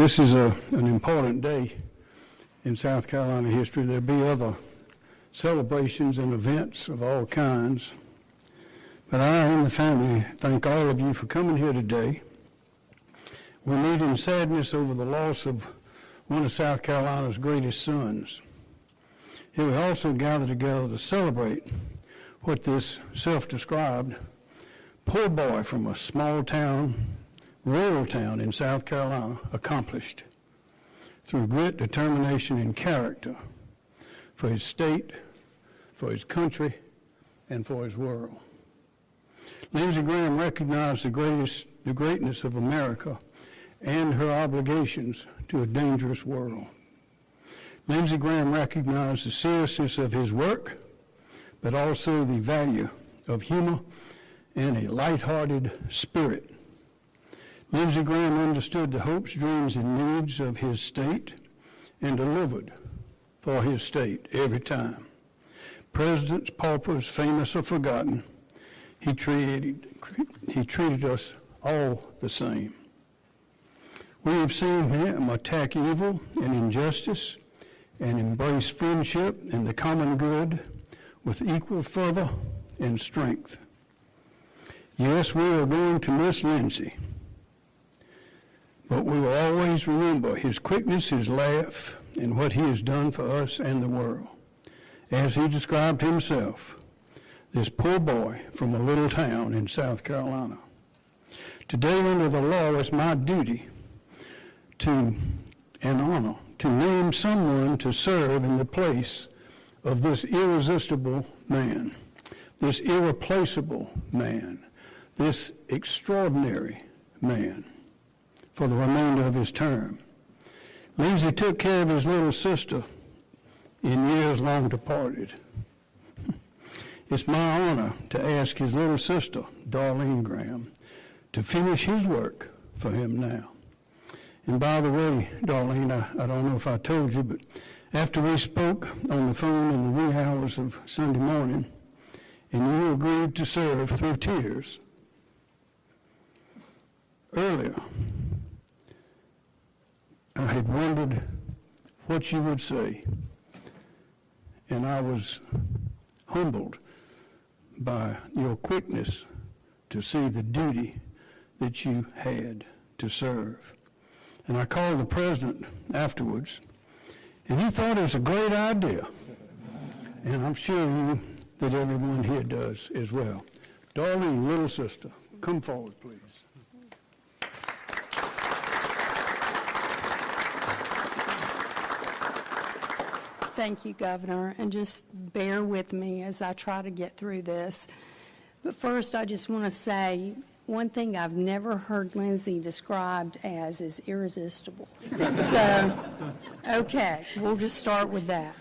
This is an important day in South Carolina history. There'll be other celebrations and events of all kinds. But I and the family thank all of you for coming here today. We meet in sadness over the loss of one of South Carolina's greatest sons. Here we also gather together to celebrate what this self-described poor boy from a small town, rural town in South Carolina accomplished through grit, determination, and character for his state, for his country, and for his world. Lindsey Graham recognized the greatness of America and her obligations to a dangerous world. Lindsey Graham recognized the seriousness of his work, but also the value of humor and a light-hearted spirit. Lindsey Graham understood the hopes, dreams, and needs of his state and delivered for his state every time. Presidents, paupers, famous or forgotten, he treated us all the same. We have seen him attack evil and injustice and embrace friendship and the common good with equal fervor and strength. Yes, we are going to miss Lindsey, but we will always remember his quickness, his laugh, and what he has done for us and the world. As he described himself, this poor boy from a little town in South Carolina. Today, under the law, it's my duty and honor to name someone to serve in the place of this irresistible man, this irreplaceable man, this extraordinary man for the remainder of his term. Lindsey took care of his little sister in years long departed. It's my honor to ask his little sister, Darlene Graham, to finish his work for him now. And by the way, Darlene, I don't know if I told you, but after we spoke on the phone in the wee hours of Sunday morning, and you agreed to serve through tears, earlier, I had wondered what you would say, and I was humbled by your quickness to see the duty that you had to serve. And I called the president afterwards, and he thought it was a great idea. And I'm sure that everyone here does as well. Darlene, little sister, come forward, please. Thank you, Governor, and just bear with me as I try to get through this. But first, I just want to say one thing I've never heard Lindsey described as is irresistible. So, okay, we'll just start with that.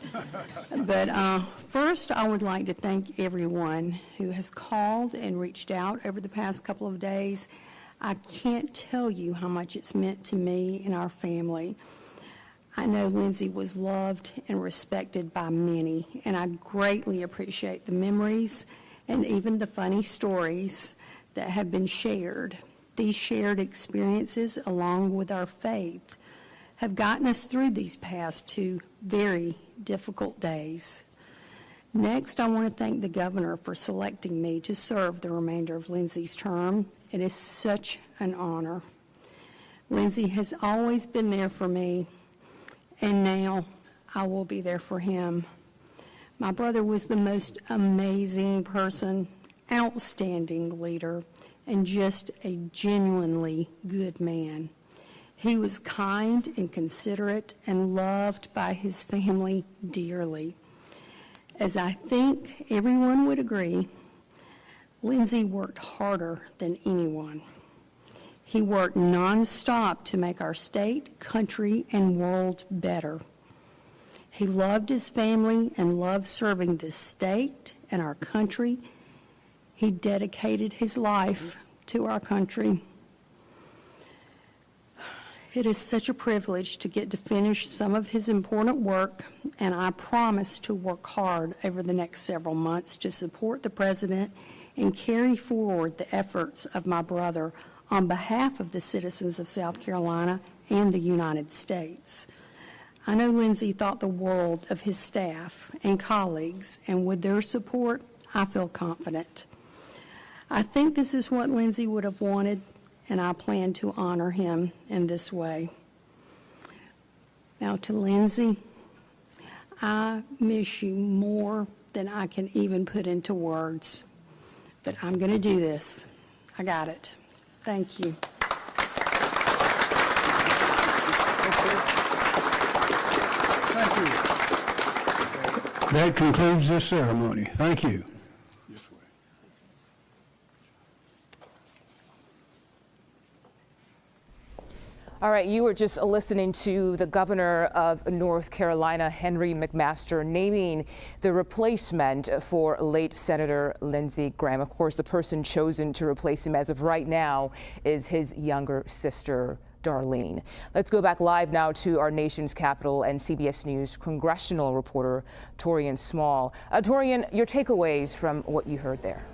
But first, I would like to thank everyone who has called and reached out over the past couple of days. I can't tell you how much it's meant to me and our family. I know Lindsey was loved and respected by many, and I greatly appreciate the memories and even the funny stories that have been shared. These shared experiences, along with our faith, have gotten us through these past 2 very difficult days. Next, I want to thank the governor for selecting me to serve the remainder of Lindsey's term. It is such an honor. Lindsey has always been there for me, and now I will be there for him. My brother was the most amazing person, outstanding leader, and just a genuinely good man. He was kind and considerate and loved by his family dearly. As I think everyone would agree, Lindsey worked harder than anyone. He worked nonstop to make our state, country, and world better. He loved his family and loved serving this state and our country. He dedicated his life to our country. It is such a privilege to get to finish some of his important work, and I promise to work hard over the next several months to support the President and carry forward the efforts of my brother on behalf of the citizens of South Carolina and the United States. I know Lindsey thought the world of his staff and colleagues, and with their support, I feel confident. I think this is what Lindsey would have wanted, and I plan to honor him in this way. Now to Lindsey, I miss you more than I can even put into words, but I'm going to do this. I got it. Thank you. Thank you. That concludes this ceremony. Thank you. All right, you were just listening to the governor of North Carolina, Henry McMaster, naming the replacement for late Senator Lindsey Graham. Of course, the person chosen to replace him as of right now is his younger sister, Darlene. Let's go back live now to our nation's capital and CBS News congressional reporter, Taurean Small. Taurean, your takeaways from what you heard there.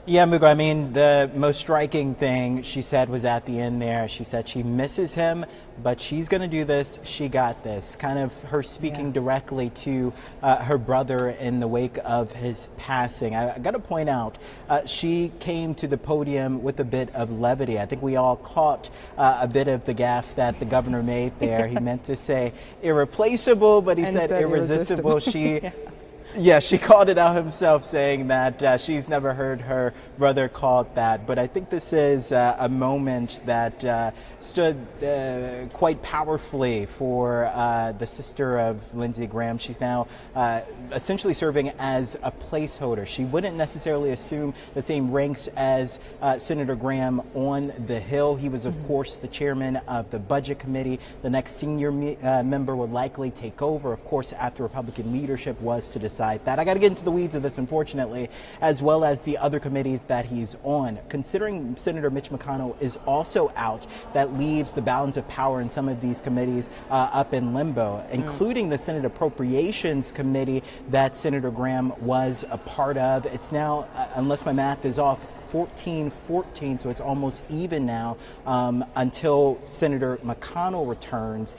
Yeah, Mugo, I mean, the most striking thing she said was at the end there. She said she misses him, but she's going to do this. She got this. Kind of her speaking directly to her brother in the wake of his passing. I got to point out, she came to the podium with a bit of levity. I think we all caught a bit of the gaffe that the governor made there. He meant to say irreplaceable, but he said irresistible. Yeah, she called it out himself, saying that she's never heard her brother called that. But I think this is a moment that stood quite powerfully for the sister of Lindsey Graham. She's now essentially serving as a placeholder. She wouldn't necessarily assume the same ranks as Senator Graham on the Hill. He was, of course, the chairman of the Budget Committee. The next senior member would likely take over, of course, after Republican leadership was to decide that. I got to get into the weeds of this, unfortunately, as well as the other committees that he's on. Considering Senator Mitch McConnell is also out, that leaves the balance of power in some of these committees up in limbo, including the Senate Appropriations Committee that Senator Graham was a part of. It's now, unless my math is off, 14-14, so it's almost even now until Senator McConnell returns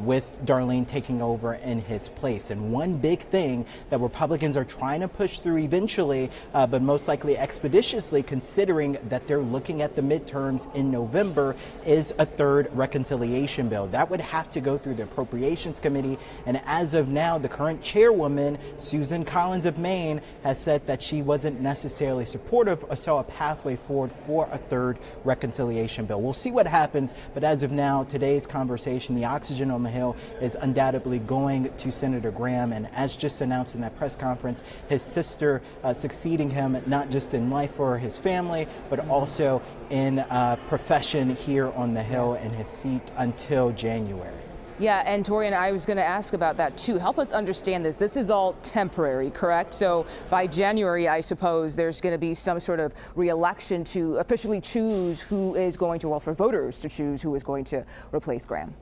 with Darlene taking over in his place. And one big thing that Republicans are trying to push through eventually, but most likely expeditiously, considering that they're looking at the midterms in November, is a third reconciliation bill. That would have to go through the Appropriations Committee, and as of now, the current chairwoman, Susan Collins of Maine, has said that she wasn't necessarily supportive or saw a pathway forward for a third reconciliation bill. We'll see what happens, but as of now, today's conversation, the oxygen on the Hill, is undoubtedly going to Senator Graham, and as just announced in that press conference, his sister succeeding him, not just in life for his family, but also in profession here on the Hill in his seat until January. Yeah, and Taurean, I was going to ask about that too. Help us understand this. This is all temporary, correct? So by January, I suppose there's going to be some sort of re-election to officially choose who is going to, well, for voters to choose who is going to replace Graham.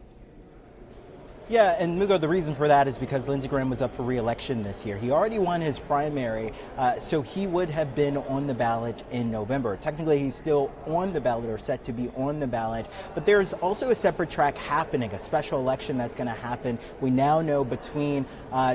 Yeah, and Mugo, the reason for that is because Lindsey Graham was up for re-election this year. He already won his primary, so he would have been on the ballot in November. Technically, he's still on the ballot or set to be on the ballot, but there's also a separate track happening, a special election that's going to happen. We now know between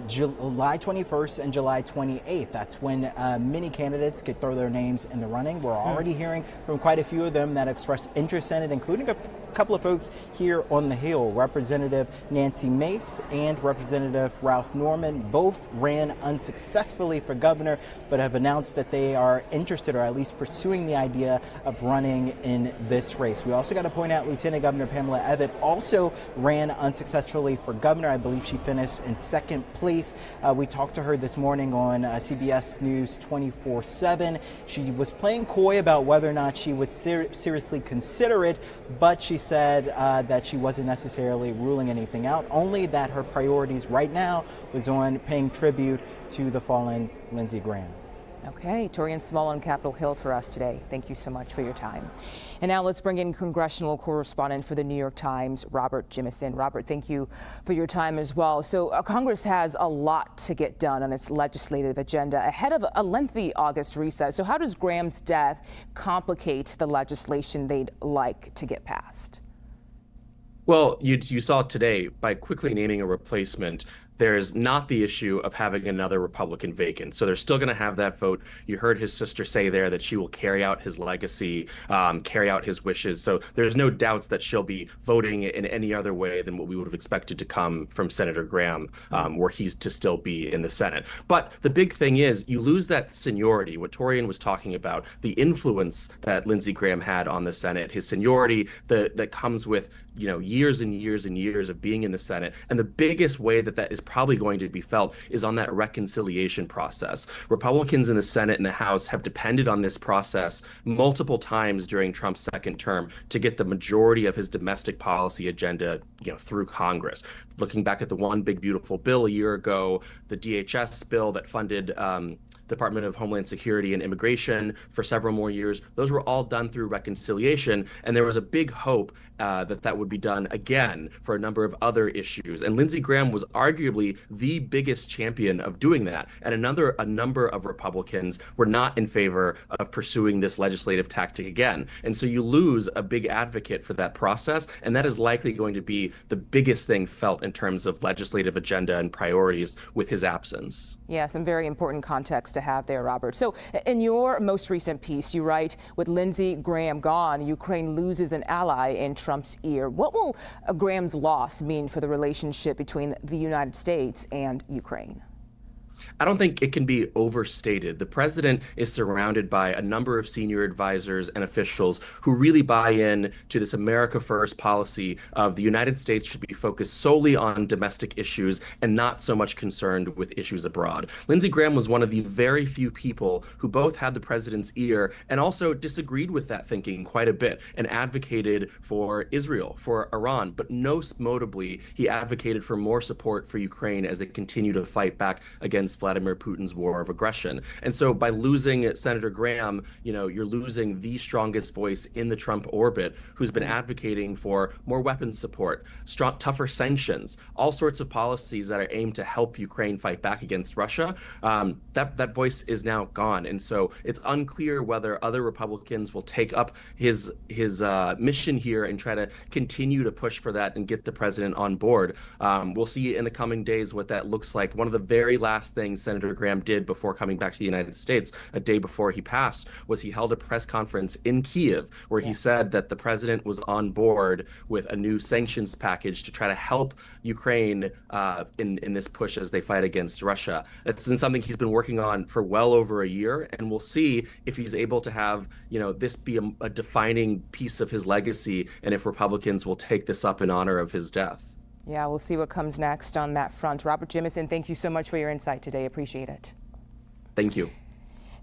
July 21st and July 28th. That's when many candidates could throw their names in the running. We're already hearing from quite a few of them that expressed interest in it, including a couple of folks here on the Hill. Representative Nancy Mace and Representative Ralph Norman both ran unsuccessfully for governor, but have announced that they are interested, or at least pursuing the idea of running in this race. We also got to point out Lieutenant Governor Pamela Abbott also ran unsuccessfully for governor. I believe she finished in second place. We talked to her this morning on CBS News 24/7. She was playing coy about whether or not she would seriously consider it, but she said that she wasn't necessarily ruling anything out, only that her priorities right now was on paying tribute to the fallen Lindsey Graham. Okay, Taurean Small on Capitol Hill for us today. Thank you so much for your time. And now let's bring in congressional correspondent for the New York Times, Robert Jimison. Robert, thank you for your time as well. So Congress has a lot to get done on its legislative agenda ahead of a lengthy August recess. So how does Graham's death complicate the legislation they'd like to get passed? Well, you saw today, by quickly naming a replacement, there's not the issue of having another Republican vacant. So they're still going to have that vote. You heard his sister say there that she will carry out his legacy, carry out his wishes. So there's no doubts that she'll be voting in any other way than what we would have expected to come from Senator Graham, were he to still be in the Senate. But the big thing is you lose that seniority, what Taurean was talking about, the influence that Lindsey Graham had on the Senate, his seniority that comes with years and years and years of being in the Senate. And the biggest way that is probably going to be felt is on that reconciliation process. Republicans in the Senate and the House have depended on this process multiple times during Trump's second term to get the majority of his domestic policy agenda, through Congress. Looking back at the One Big Beautiful Bill a year ago, the DHS bill that funded Department of Homeland Security and Immigration for several more years, those were all done through reconciliation. And there was a big hope that would be done again for a number of other issues. And Lindsey Graham was arguably the biggest champion of doing that. And a number of Republicans were not in favor of pursuing this legislative tactic again. And so you lose a big advocate for that process. And that is likely going to be the biggest thing felt in terms of legislative agenda and priorities with his absence. Yeah, some very important context to have there, Robert. So in your most recent piece, you write, with Lindsey Graham gone, Ukraine loses an ally in Trump's ear. What will Graham's loss mean for the relationship between the United States and Ukraine? I don't think it can be overstated. The president is surrounded by a number of senior advisors and officials who really buy in to this America First policy of the United States should be focused solely on domestic issues and not so much concerned with issues abroad. Lindsey Graham was one of the very few people who both had the president's ear and also disagreed with that thinking quite a bit and advocated for Israel, for Iran, but most notably, he advocated for more support for Ukraine as they continue to fight back against Vladimir Putin's war of aggression. And so by losing Senator Graham, you're losing the strongest voice in the Trump orbit who's been advocating for more weapons support, tougher sanctions, all sorts of policies that are aimed to help Ukraine fight back against Russia. That voice is now gone. And so it's unclear whether other Republicans will take up his mission here and try to continue to push for that and get the president on board. We'll see in the coming days what that looks like. One of the very last things Senator Graham did before coming back to the United States, a day before he passed, was he held a press conference in Kyiv where he said that the president was on board with a new sanctions package to try to help Ukraine in this push as they fight against Russia. It's been something he's been working on for well over a year, and we'll see if he's able to have this be a defining piece of his legacy and if Republicans will take this up in honor of his death. Yeah, we'll see what comes next on that front. Robert Jimison, thank you so much for your insight today. Appreciate it. Thank you.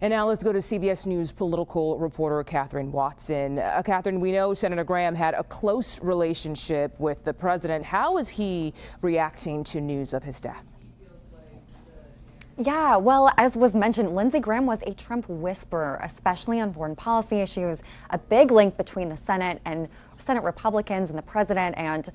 And now let's go to CBS News political reporter Kathryn Watson. Kathryn, we know Senator Graham had a close relationship with the president. How is he reacting to news of his death? Yeah, well, as was mentioned, Lindsey Graham was a Trump whisperer, especially on foreign policy issues, a big link between the Senate and Senate Republicans and the president, and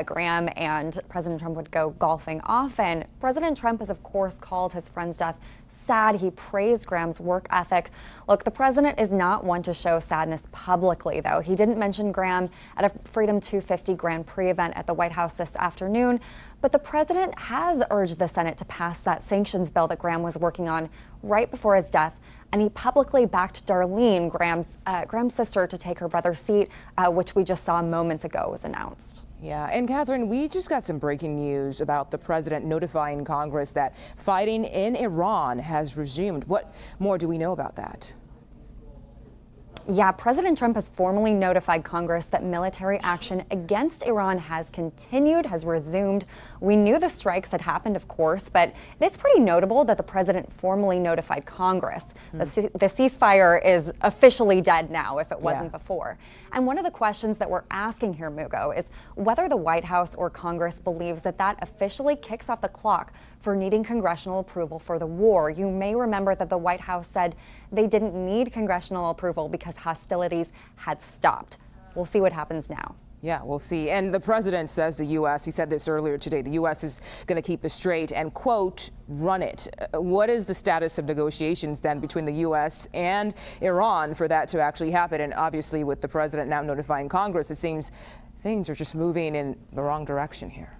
Graham and President Trump would go golfing often. President Trump has, of course, called his friend's death sad. He praised Graham's work ethic. Look, the president is not one to show sadness publicly, though. He didn't mention Graham at a Freedom 250 Grand Prix event at the White House this afternoon, but the president has urged the Senate to pass that sanctions bill that Graham was working on right before his death, and he publicly backed Darlene, Graham's sister, to take her brother's seat, which we just saw moments ago was announced. Yeah, and Kathryn, we just got some breaking news about the president notifying Congress that fighting in Iran has resumed. What more do we know about that? Yeah, President Trump has formally notified Congress that military action against Iran has continued, has resumed. We knew the strikes had happened, of course, but it's pretty notable that the president formally notified Congress. The ceasefire is officially dead now, if it wasn't before. And one of the questions that we're asking here, Mugo, is whether the White House or Congress believes that that officially kicks off the clock for needing congressional approval for the war. You may remember that the White House said they didn't need congressional approval because hostilities had stopped. We'll see what happens now. Yeah, we'll see. And the president says the U.S., he said this earlier today, the U.S. is going to keep this straight and, quote, run it. What is the status of negotiations then between the U.S. and Iran for that to actually happen? And obviously with the president now notifying Congress, it seems things are just moving in the wrong direction here.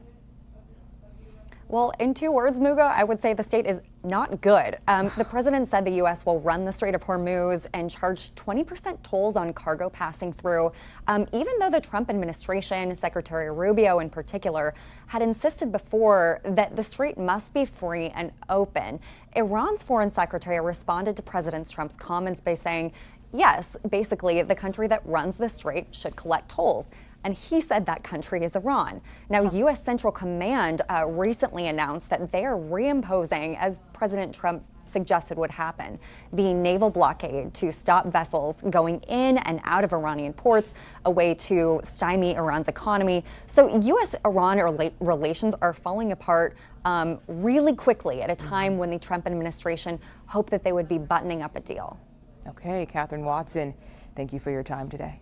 Well, in 2 words, Muga, I would say the state is not good. The president said the U.S. will run the Strait of Hormuz and charge 20% tolls on cargo passing through, even though the Trump administration, Secretary Rubio in particular, had insisted before that the strait must be free and open. Iran's foreign secretary responded to President Trump's comments by saying, yes, basically, the country that runs the strait should collect tolls. And he said that country is Iran. Now, U.S. Central Command recently announced that they are reimposing, as President Trump suggested would happen, the naval blockade to stop vessels going in and out of Iranian ports, a way to stymie Iran's economy. So U.S.-Iran relations are falling apart really quickly at a time when the Trump administration hoped that they would be buttoning up a deal. Okay, Kathryn Watson, thank you for your time today.